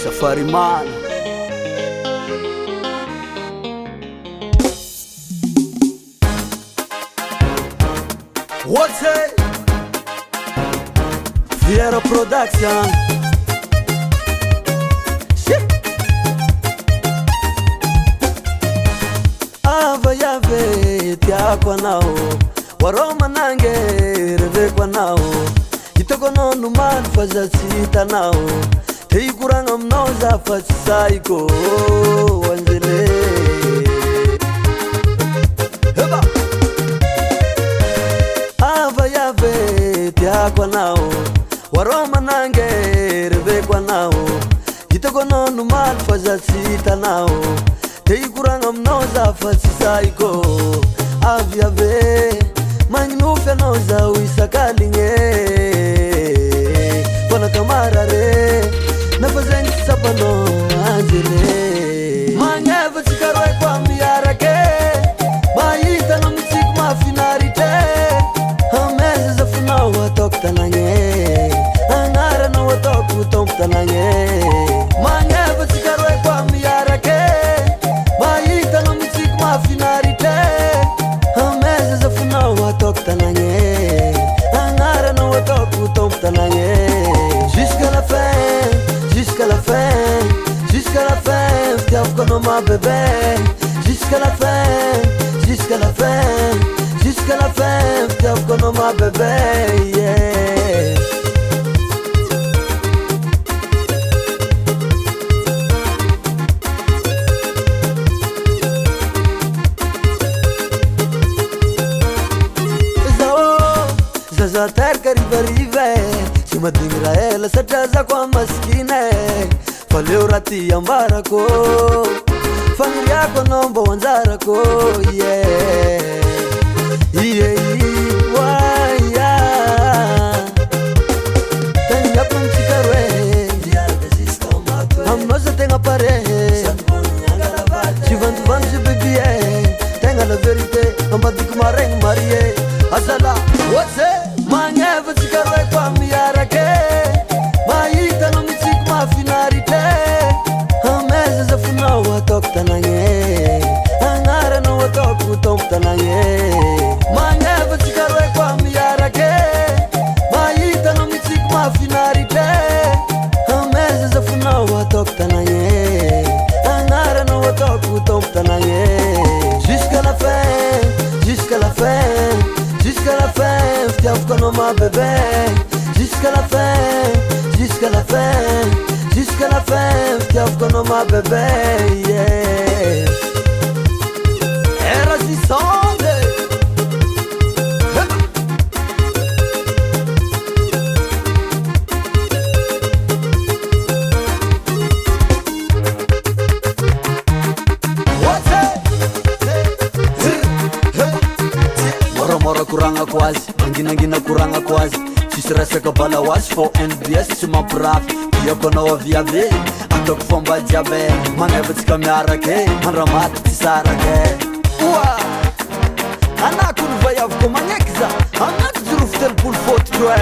Safari Man. What's it? Viera Production. Ava yave tia kwa nao waroma nange reve kwa nao itoko no numan faza sita nao tei kuranga mnoza fasaiko wanzele heba ava yave tia kwa nao waroma nange reve kwa nao itoko no numan faza sita nao tei kuranga mnoza fasaiko aviave magnufe noza uisakalinge wana kamarare nafazengi sapano azele mangeva sikarwe kwa miyarake maita no misiku mafinarite ameze zafuna watoktanange angara no watoku tomtanange mangeva sikarwe kwa miyarake maita no misiku mafinarite ameze zafuna watoktanange angara no watoku tomtanange jusqu'à la fin, jusqu'à la fin, jusqu'à la fin, t'es encore ma bébé. Jusqu'à la fin, jusqu'à la fin, jusqu'à la fin, t'es encore ma bébé. Yeah. Zaza terka rive Shima dingra ela sajaza kwa maskine Faleo rati ambarako Famili yako nombo wanzarako Yeah Yeah Yeah Tani yako mchikarwe Hamnoza tenga pare Chivandu vanju bibie Tenga la verite Ambadiku mareng marie Asala What's it? Mangeva sikarwe kwa miyarake maita no misiku mafinarite ameze zafuna watoktanange angara no watoku tomtanange mangeva sikarwe kwa miyarake maita no misiku mafinarite ameze zafuna watoktanange angara no watoku tomtanange jusqu'à la fin, jusqu'à la fin, jusqu'à la fin, t'es encore ma bébé. Jusqu'à la fin, jusqu'à la fin, jusqu'à la fin, t'es encore ma bébé. Yeah. Era si sonde. Mora kuranga kwazi, angina kuranga kwazi Chisirasa kabala was for NBS Chima braf, yoko na waviave Atok fomba jabe, mangevet kamyarake Manramat tisarake Uwa, anakun vayav ko manekza Anak zuruf tel pul fot kwe